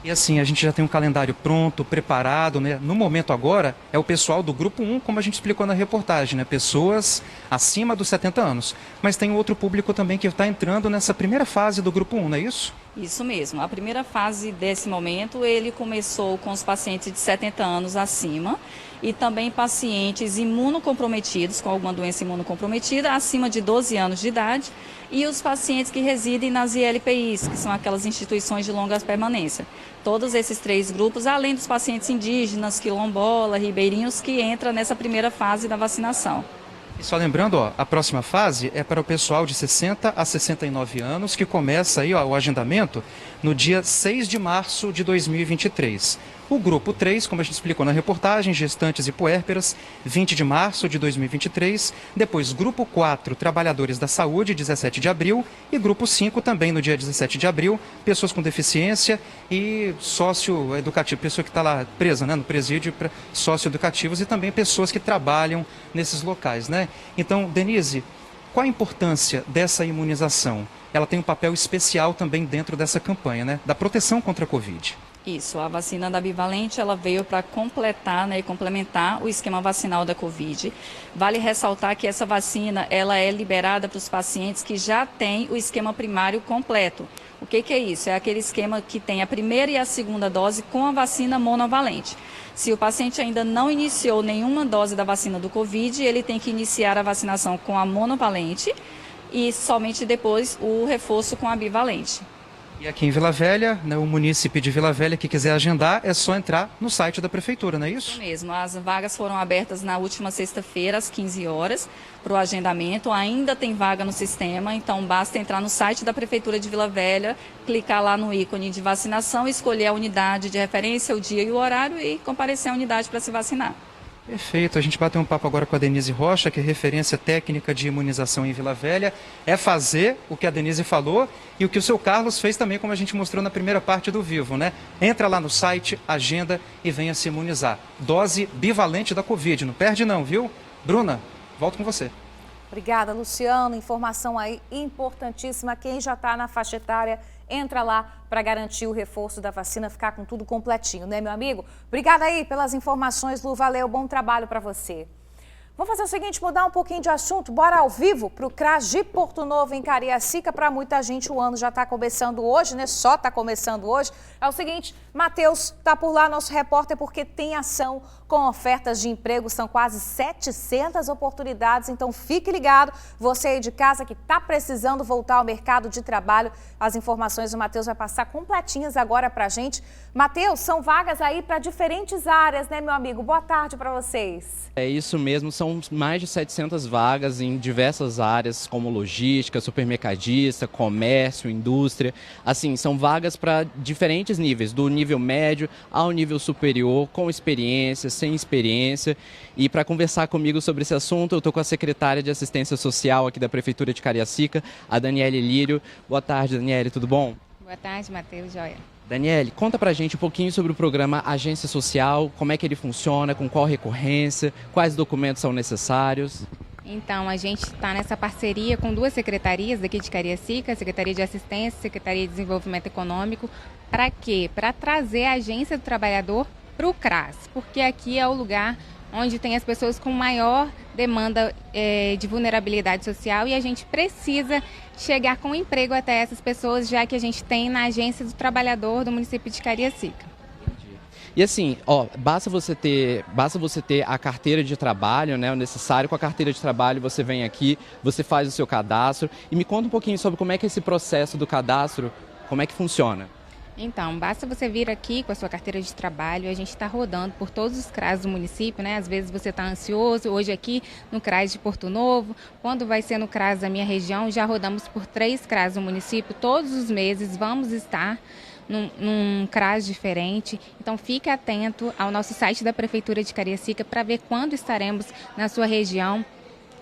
E assim, a gente já tem um calendário pronto, preparado, né? No momento agora, é o pessoal do Grupo 1, como a gente explicou na reportagem, né? Pessoas acima dos 70 anos. Mas tem outro público também que está entrando nessa primeira fase do Grupo 1, não é isso? Isso mesmo. A primeira fase desse momento, ele começou com os pacientes de 70 anos acima e também pacientes imunocomprometidos, com alguma doença imunocomprometida, acima de 12 anos de idade, e os pacientes que residem nas ILPIs, que são aquelas instituições de longa permanência. Todos esses 3 grupos, além dos pacientes indígenas, quilombola, ribeirinhos, que entram nessa primeira fase da vacinação. E só lembrando, a próxima fase é para o pessoal de 60 a 69 anos, que começa aí, o agendamento no dia 6 de março de 2023. O grupo 3, como a gente explicou na reportagem, gestantes e puérperas, 20 de março de 2023. Depois, grupo 4, trabalhadores da saúde, 17 de abril. E grupo 5, também no dia 17 de abril, pessoas com deficiência e sócio-educativo, pessoa que está lá presa, né, no presídio, sócio-educativos e também pessoas que trabalham nesses locais, né? Então, Denise, qual a importância dessa imunização? Ela tem um papel especial também dentro dessa campanha, né, da proteção contra a Covid. Isso, a vacina da bivalente, ela veio para completar, né, e complementar o esquema vacinal da Covid. Vale ressaltar que essa vacina, ela é liberada para os pacientes que já têm o esquema primário completo. O que é isso? É aquele esquema que tem a primeira e a segunda dose com a vacina monovalente. Se o paciente ainda não iniciou nenhuma dose da vacina do Covid, ele tem que iniciar a vacinação com a monovalente e somente depois o reforço com a bivalente. E aqui em Vila Velha, né, o munícipe de Vila Velha que quiser agendar, é só entrar no site da prefeitura, não é isso? Isso mesmo. As vagas foram abertas na última sexta-feira, às 15 horas, para o agendamento. Ainda tem vaga no sistema, então basta entrar no site da prefeitura de Vila Velha, clicar lá no ícone de vacinação, escolher a unidade de referência, o dia e o horário e comparecer à unidade para se vacinar. Perfeito, a gente bateu um papo agora com a Denise Rocha, que é referência técnica de imunização em Vila Velha. É fazer o que a Denise falou e o que o seu Carlos fez também, como a gente mostrou na primeira parte do Vivo, né? Entra lá no site, agenda e venha se imunizar. Dose bivalente da Covid, não perde não, viu? Bruna, volto com você. Obrigada, Luciano. Informação aí importantíssima. Quem já está na faixa etária, entra lá para garantir o reforço da vacina, ficar com tudo completinho, né, meu amigo? Obrigada aí pelas informações, Lu. Valeu, bom trabalho para você. Vamos fazer o seguinte, mudar um pouquinho de assunto. Bora ao vivo para o CRAS de Porto Novo, em Cariacica. Para muita gente, o ano já está começando hoje, né? Só está começando hoje. É o seguinte, Matheus está por lá, nosso repórter, porque tem ação com ofertas de emprego. São quase 700 oportunidades, então fique ligado. Você aí de casa que está precisando voltar ao mercado de trabalho. As informações o Matheus vai passar completinhas agora para a gente. Matheus, são vagas aí para diferentes áreas, né, meu amigo? Boa tarde para vocês. É isso mesmo, são mais de 700 vagas em diversas áreas, como logística, supermercadista, comércio, indústria. Assim, são vagas para diferentes níveis, do nível médio ao nível superior, com experiência, sem experiência. E para conversar comigo sobre esse assunto, eu estou com a secretária de Assistência Social aqui da Prefeitura de Cariacica, a Daniele Lírio. Boa tarde, Daniele, tudo bom? Boa tarde, Matheus, joia. Daniele, conta pra gente um pouquinho sobre o programa Agência Social, como é que ele funciona, com qual recorrência, quais documentos são necessários. Então, a gente está nessa parceria com duas secretarias daqui de Cariacica, a Secretaria de Assistência, Secretaria de Desenvolvimento Econômico, Para quê? Para trazer a Agência do Trabalhador para o CRAS, porque aqui é o lugar onde tem as pessoas com maior demanda de vulnerabilidade social e a gente precisa chegar com emprego até essas pessoas, já que a gente tem na Agência do Trabalhador do município de Cariacica. E assim, basta você ter a carteira de trabalho, né, o necessário. Com a carteira de trabalho você vem aqui, você faz o seu cadastro. E me conta um pouquinho sobre como é que é esse processo do cadastro, como é que funciona. Então, basta você vir aqui com a sua carteira de trabalho, a gente está rodando por todos os CRAS do município, né? Às vezes você está ansioso, hoje aqui no CRAS de Porto Novo, quando vai ser no CRAS da minha região, já rodamos por 3 CRAS do município, todos os meses vamos estar num CRAS diferente, então fique atento ao nosso site da Prefeitura de Cariacica para ver quando estaremos na sua região.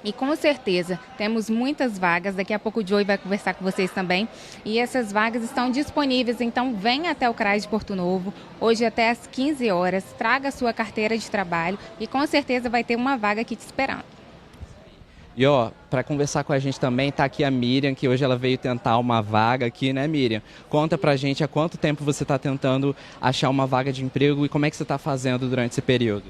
E com certeza, temos muitas vagas, daqui a pouco o Joey vai conversar com vocês também, e essas vagas estão disponíveis, então venha até o CRAS de Porto Novo, hoje até às 15 horas, traga a sua carteira de trabalho e com certeza vai ter uma vaga aqui te esperando. E para conversar com a gente também está aqui a Miriam, que hoje ela veio tentar uma vaga aqui, né, Miriam? Conta pra gente há quanto tempo você está tentando achar uma vaga de emprego e como é que você está fazendo durante esse período?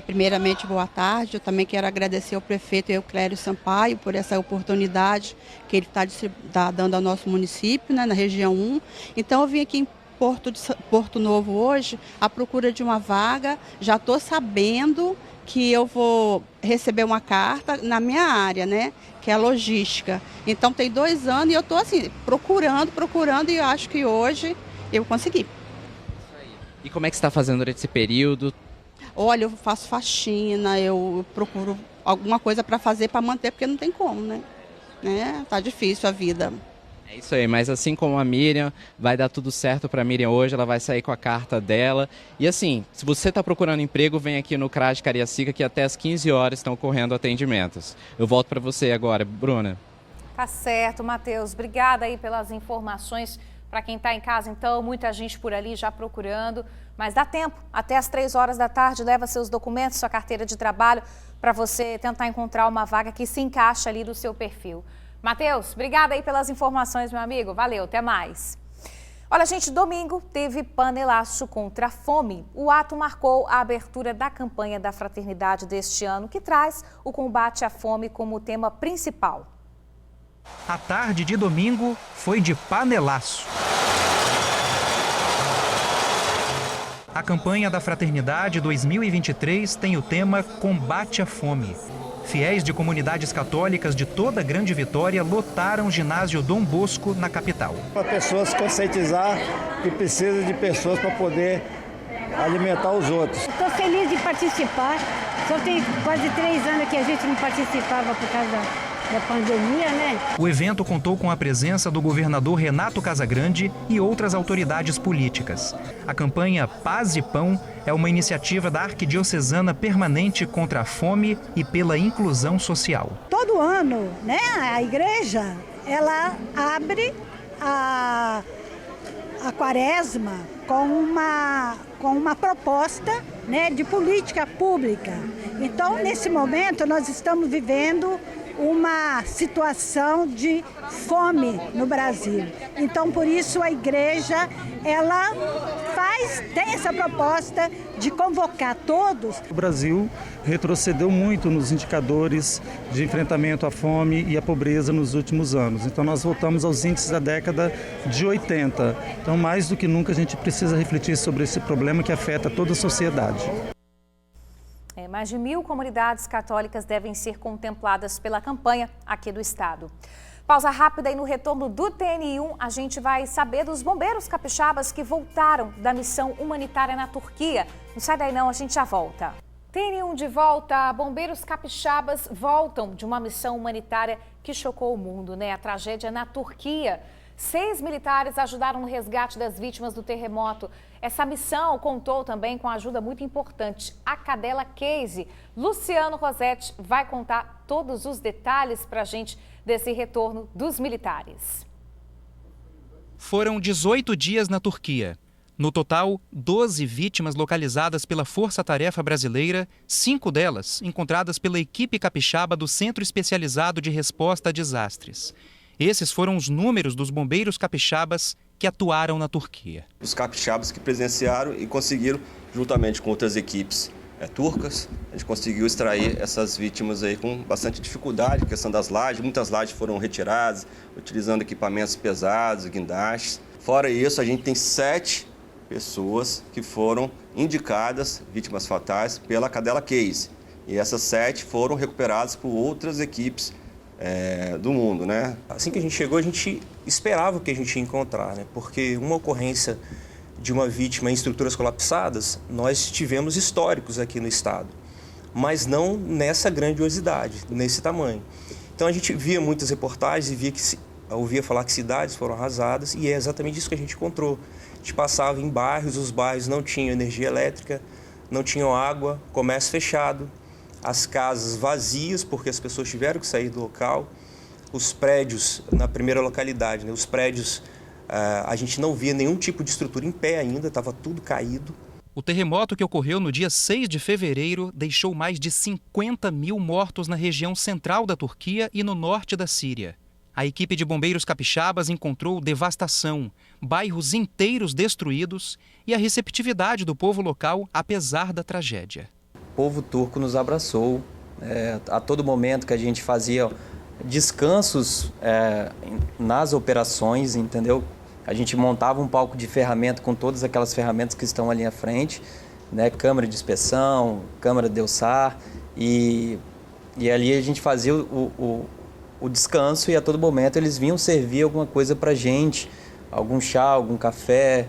Primeiramente, boa tarde. Eu também quero agradecer ao prefeito Euclério Sampaio por essa oportunidade que ele está dando ao nosso município, né, na região 1. Então, eu vim aqui em Porto Novo hoje à procura de uma vaga. Já estou sabendo que eu vou receber uma carta na minha área, né, que é a logística. Então, tem 2 anos e eu estou assim, procurando e eu acho que hoje eu consegui. E como é que você está fazendo durante esse período? Olha, eu faço faxina, eu procuro alguma coisa para fazer para manter, porque não tem como, né? Tá difícil a vida. É isso aí, mas assim como a Miriam, vai dar tudo certo para a Miriam hoje, ela vai sair com a carta dela. E assim, se você está procurando emprego, vem aqui no CRAS de Cariacica, que até às 15 horas estão ocorrendo atendimentos. Eu volto para você agora, Bruna. Tá certo, Matheus. Obrigada aí pelas informações. Para quem está em casa, então, muita gente por ali já procurando, mas dá tempo, até às 3 horas da tarde, leva seus documentos, sua carteira de trabalho, para você tentar encontrar uma vaga que se encaixa ali do seu perfil. Matheus, obrigada aí pelas informações, meu amigo, valeu, até mais. Olha, gente, domingo teve panelaço contra a fome. O ato marcou a abertura da campanha da Fraternidade deste ano, que traz o combate à fome como tema principal. A tarde de domingo foi de panelaço. A campanha da Fraternidade 2023 tem o tema Combate à Fome. Fiéis de comunidades católicas de toda a Grande Vitória lotaram o ginásio Dom Bosco, na capital. Para pessoas conscientizar que precisa de pessoas para poder alimentar os outros. Estou feliz de participar. Só tem quase 3 anos que a gente não participava por causa da pandemia, né? O evento contou com a presença do governador Renato Casagrande e outras autoridades políticas. A campanha Paz e Pão é uma iniciativa da Arquidiocesana Permanente contra a Fome e pela Inclusão Social. Todo ano, né, a igreja, ela abre a quaresma com uma proposta, né, de política pública. Então, nesse momento, nós estamos vivendo uma situação de fome no Brasil. Então, por isso, a igreja, ela tem essa proposta de convocar todos. O Brasil retrocedeu muito nos indicadores de enfrentamento à fome e à pobreza nos últimos anos. Então, nós voltamos aos índices da década de 80. Então, mais do que nunca, a gente precisa refletir sobre esse problema que afeta toda a sociedade. Mais de 1000 comunidades católicas devem ser contempladas pela campanha aqui do estado. Pausa rápida e no retorno do TN1 a gente vai saber dos bombeiros capixabas que voltaram da missão humanitária na Turquia. Não sai daí não, a gente já volta. TN1 de volta. Bombeiros capixabas voltam de uma missão humanitária que chocou o mundo, né? A tragédia na Turquia. 6 militares ajudaram no resgate das vítimas do terremoto. Essa missão contou também com a ajuda muito importante, a Cadela Case. Luciano Rosetti vai contar todos os detalhes para a gente desse retorno dos militares. Foram 18 dias na Turquia. No total, 12 vítimas localizadas pela Força Tarefa Brasileira, 5 delas encontradas pela equipe capixaba do Centro Especializado de Resposta a Desastres. Esses foram os números dos bombeiros capixabas que atuaram na Turquia. Os capixabas que presenciaram e conseguiram, juntamente com outras equipes turcas, a gente conseguiu extrair essas vítimas aí com bastante dificuldade, questão das lajes, muitas lajes foram retiradas, utilizando equipamentos pesados, guindastes. Fora isso, a gente tem 7 pessoas que foram indicadas, vítimas fatais, pela cadela Case. E essas 7 foram recuperadas por outras equipes do mundo, né? Assim que a gente chegou, a gente esperava o que a gente ia encontrar, né? Porque uma ocorrência de uma vítima em estruturas colapsadas, nós tivemos históricos aqui no estado, mas não nessa grandiosidade, nesse tamanho. Então a gente via muitas reportagens e ouvia falar que cidades foram arrasadas, e é exatamente isso que a gente encontrou. A gente passava em bairros, os bairros não tinham energia elétrica, não tinham água, comércio fechado, as casas vazias porque as pessoas tiveram que sair do local, os prédios, na primeira localidade, né, os prédios, a gente não via nenhum tipo de estrutura em pé ainda, estava tudo caído. O terremoto que ocorreu no dia 6 de fevereiro deixou mais de 50 mil mortos na região central da Turquia e no norte da Síria. A equipe de bombeiros capixabas encontrou devastação, bairros inteiros destruídos e a receptividade do povo local, apesar da tragédia. O povo turco nos abraçou. A todo momento que a gente fazia descansos nas operações, entendeu? A gente montava um palco de ferramenta com todas aquelas ferramentas que estão ali à frente, né? Câmara de inspeção, câmara de DEUSAR, e ali a gente fazia o descanso, e a todo momento eles vinham servir alguma coisa para a gente, algum chá, algum café,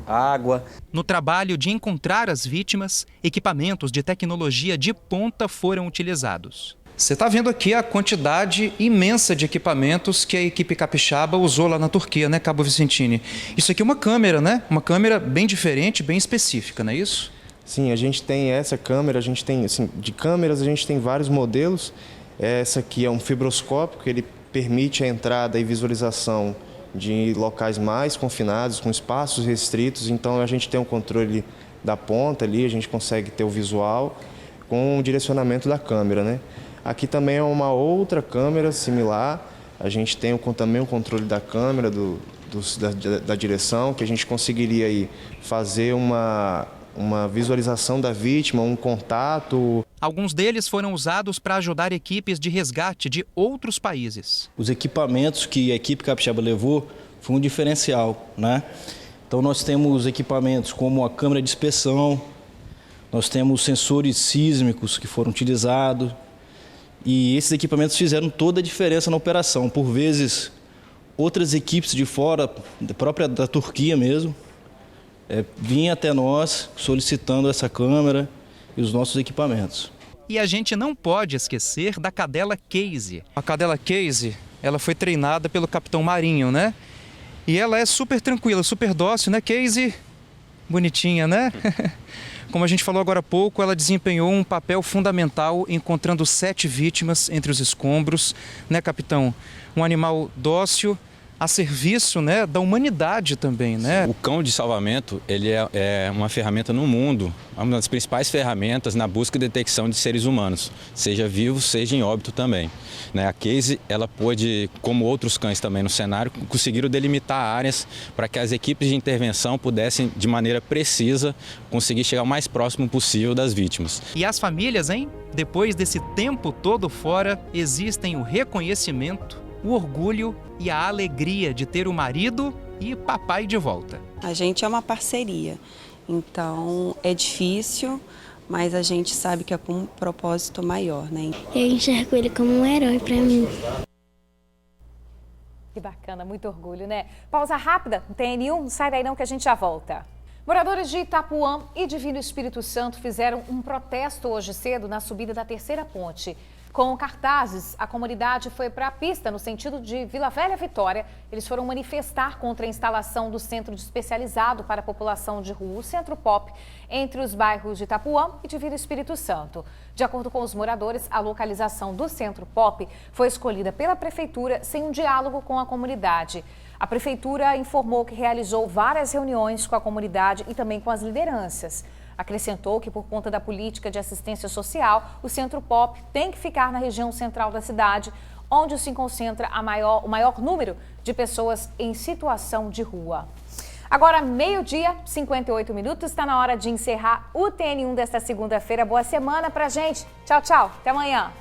água. No trabalho de encontrar as vítimas, equipamentos de tecnologia de ponta foram utilizados. Você está vendo aqui a quantidade imensa de equipamentos que a equipe capixaba usou lá na Turquia, né, Cabo Vicentini? Isso aqui é uma câmera, né? Uma câmera bem diferente, bem específica, não é isso? Sim, a gente tem essa câmera, a gente tem, assim, de câmeras a gente tem vários modelos. Essa aqui é um fibroscópio, que ele permite a entrada e visualização de locais mais confinados, com espaços restritos. Então a gente tem um controle da ponta ali, a gente consegue ter o visual com o direcionamento da câmera, né? Aqui também é uma outra câmera similar, a gente tem também o controle da câmera, da direção, que a gente conseguiria aí fazer uma visualização da vítima, um contato. Alguns deles foram usados para ajudar equipes de resgate de outros países. Os equipamentos que a equipe capixaba levou foi um diferencial, né? Então nós temos equipamentos como a câmera de inspeção, nós temos sensores sísmicos que foram utilizados, e esses equipamentos fizeram toda a diferença na operação. Por vezes, outras equipes de fora, própria da Turquia mesmo, vinham até nós solicitando essa câmera e os nossos equipamentos. E a gente não pode esquecer da cadela Case. A cadela Case, ela foi treinada pelo capitão Marinho, né? E ela é super tranquila, super dócil, né, Case? Bonitinha, né? Como a gente falou agora há pouco, ela desempenhou um papel fundamental encontrando 7 vítimas entre os escombros, né, capitão? Um animal dócil, a serviço, né, da humanidade também, né? O cão de salvamento, ele é uma ferramenta no mundo, uma das principais ferramentas na busca e detecção de seres humanos, seja vivos, seja em óbito também. Né? A Case, ela pôde, como outros cães também no cenário, conseguiram delimitar áreas para que as equipes de intervenção pudessem, de maneira precisa, conseguir chegar o mais próximo possível das vítimas. E as famílias, hein? Depois desse tempo todo fora, existem o reconhecimento, o orgulho e a alegria de ter o marido e papai de volta. A gente é uma parceria, então é difícil, mas a gente sabe que é com um propósito maior, né? Eu enxergo ele como um herói para mim. Que bacana, muito orgulho, né? Pausa rápida, não tem nenhum, não sai daí não que a gente já volta. Moradores de Itapuã e Divino Espírito Santo fizeram um protesto hoje cedo na subida da terceira ponte. Com cartazes, a comunidade foi para a pista no sentido de Vila Velha Vitória. Eles foram manifestar contra a instalação do centro especializado para a população de rua, o Centro Pop, entre os bairros de Itapuã e Divino Espírito Santo. De acordo com os moradores, a localização do Centro Pop foi escolhida pela prefeitura sem um diálogo com a comunidade. A prefeitura informou que realizou várias reuniões com a comunidade e também com as lideranças. Acrescentou que, por conta da política de assistência social, o Centro Pop tem que ficar na região central da cidade, onde se concentra o maior número de pessoas em situação de rua. Agora, 12h58, está na hora de encerrar o TN1 desta segunda-feira. Boa semana pra gente. Tchau, tchau. Até amanhã.